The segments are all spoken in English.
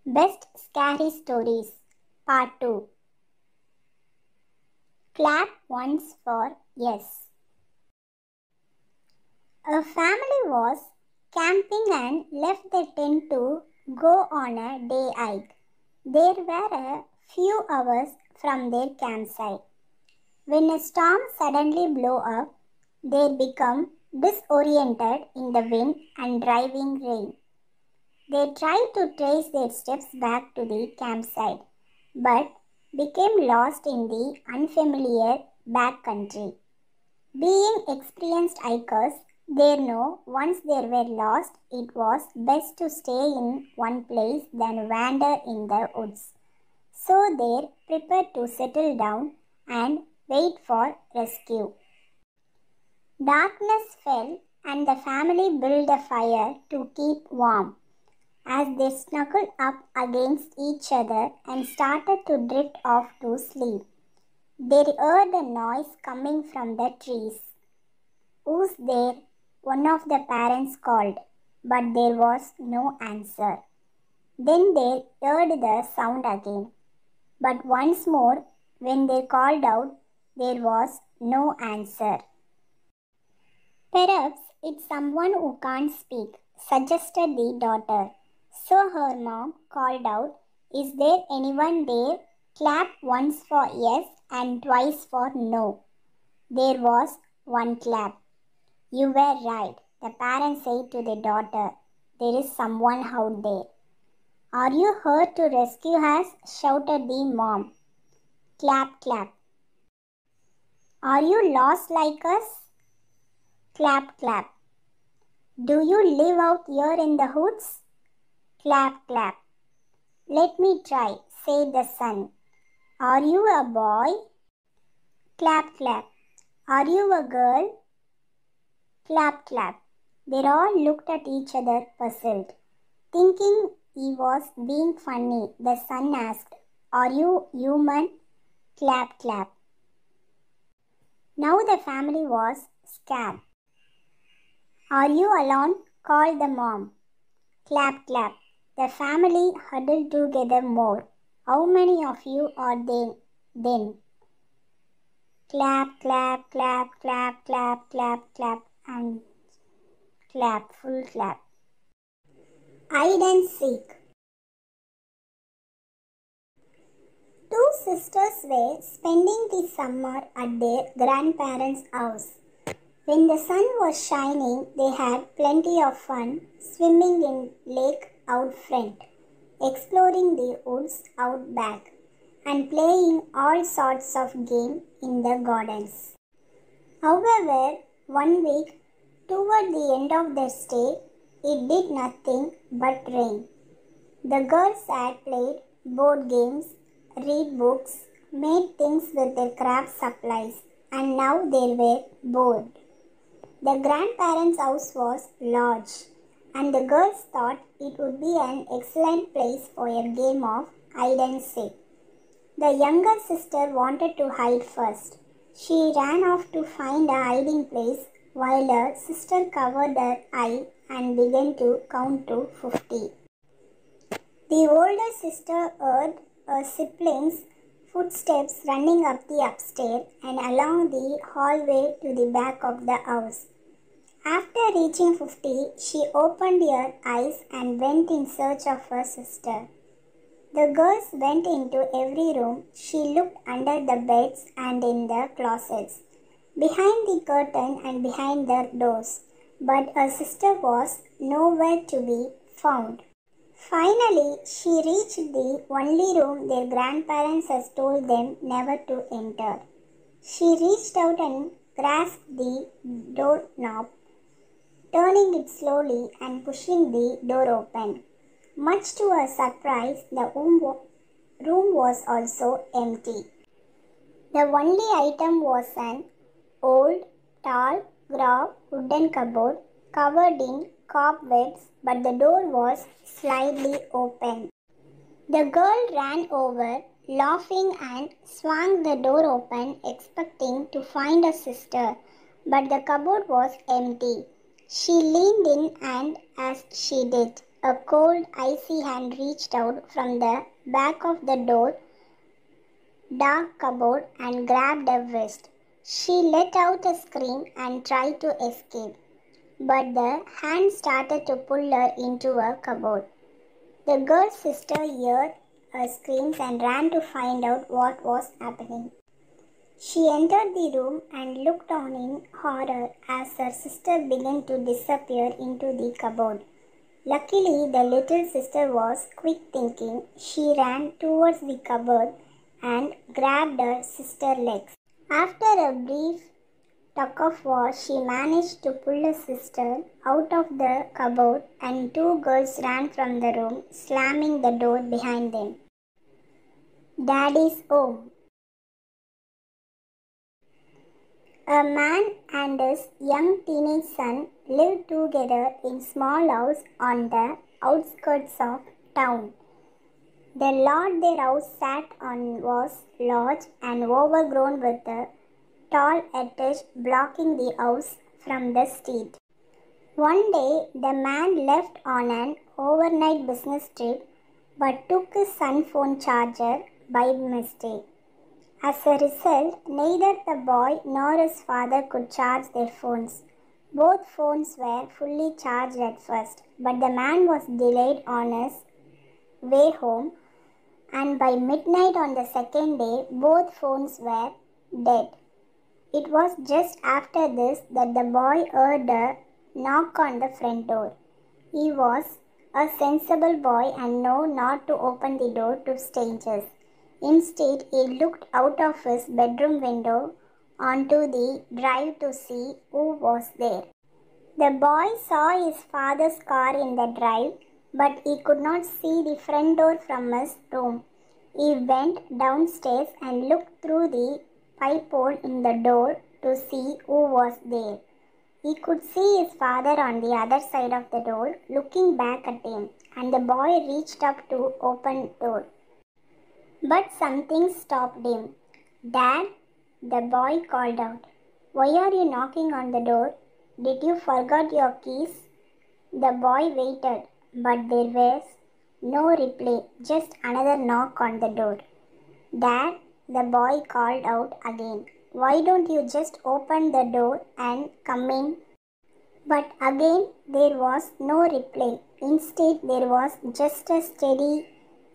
Best Scary Stories Part 2. Clap once for yes. A family was camping and left the tent to go on a day hike. They were a few hours from their campsite. When a storm suddenly blew up, they became disoriented in the wind and driving rain. They tried to trace their steps back to the campsite, but became lost in the unfamiliar backcountry. Being experienced hikers, they know once they were lost, it was best to stay in one place than wander in the woods. So they prepared to settle down and wait for rescue. Darkness fell and the family built a fire to keep warm. As they snuggled up against each other and started to drift off to sleep, they heard a noise coming from the trees. "Who's there?" one of the parents called, but there was no answer. Then they heard the sound again, but once more, when they called out, there was no answer. "Perhaps it's someone who can't speak," suggested the daughter. So her mom called out, "Is there anyone there? Clap once for yes and twice for no." There was one clap. "You were right," the parent said to the daughter. "There is someone out there." "Are you here to rescue us?" shouted the mom. Clap, clap. "Are you lost like us?" Clap, clap. "Do you live out here in the woods?" Clap, clap. "Let me try," said the son. "Are you a boy?" Clap, clap. "Are you a girl?" Clap, clap. They all looked at each other puzzled. Thinking he was being funny, the son asked, "Are you human?" Clap, clap. Now the family was scared. "Are you alone?" called the mom. Clap, clap. The family huddled together more. "How many of you are there then?" Clap, clap, clap, clap, clap, clap, clap, and clap, full clap. Hide and seek. Two sisters were spending the summer at their grandparents' house. When the sun was shining, they had plenty of fun swimming in lake out front, exploring the woods out back, and playing all sorts of games in the gardens. However, one week, toward the end of their stay, it did nothing but rain. The girls had played board games, read books, made things with their craft supplies, and now they were bored. The grandparents' house was large, and the girls thought it would be an excellent place for a game of hide and seek. The younger sister wanted to hide first. She ran off to find a hiding place while her sister covered her eye and began to count to 50. The older sister heard her siblings' footsteps running up the upstairs and along the hallway to the back of the house. After reaching 50, she opened her eyes and went in search of her sister. The girls went into every room. She looked under the beds and in the closets, behind the curtain and behind the doors, but her sister was nowhere to be found. Finally, she reached the only room their grandparents had told them never to enter. She reached out and grasped the doorknob, turning it slowly and pushing the door open. Much to her surprise, the room was also empty. The only item was an old, tall, grey wooden cupboard covered in cobwebs, but the door was slightly open. The girl ran over, laughing, and swung the door open, expecting to find her sister, but the cupboard was empty. She leaned in, and as she did, A cold, icy hand reached out from the back of the dark cupboard and grabbed her wrist. She let out a scream and tried to escape, but the hand started to pull her into a cupboard. The girl's sister heard her screams and ran to find out what was happening. She entered the room and looked on in horror as her sister began to disappear into the cupboard. Luckily, the little sister was quick thinking. She ran towards the cupboard and grabbed her sister's legs. After a brief tug of war, she managed to pull her sister out of the cupboard and two girls ran from the room, slamming the door behind them. Daddy's home. A man and his young teenage son lived together in a small house on the outskirts of town. The lot their house sat on was large and overgrown with a tall hedge blocking the house from the street. One day, the man left on an overnight business trip but took his son's phone charger by mistake. As a result, neither the boy nor his father could charge their phones. Both phones were fully charged at first, but the man was delayed on his way home, and by midnight on the second day, both phones were dead. It was just after this that the boy heard a knock on the front door. He was a sensible boy and knew not to open the door to strangers. Instead, he looked out of his bedroom window onto the drive to see who was there. The boy saw his father's car in the drive, but he could not see the front door from his room. He went downstairs and looked through the pipe hole in the door to see who was there. He could see his father on the other side of the door looking back at him, and the boy reached up to open the door. But something stopped him. "Dad," the boy called out. "Why are you knocking on the door? Did you forget your keys?" The boy waited, but there was no reply, just another knock on the door. "Dad," the boy called out again. "Why don't you just open the door and come in?" But again there was no reply. Instead, there was just a steady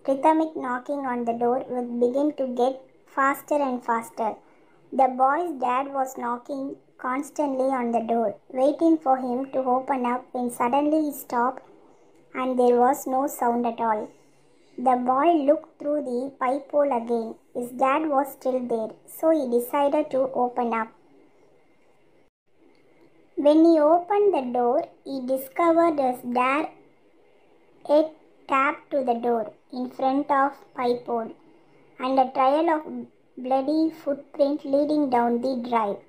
rhythmic knocking on the door which began to get faster and faster. The boy's dad was knocking constantly on the door, waiting for him to open up when suddenly he stopped and there was no sound at all. The boy looked through the pipe hole again. His dad was still there, so he decided to open up. When he opened the door, he discovered his dad had tapped to the door in front of pipe hole and a trail of bloody footprint leading down the drive.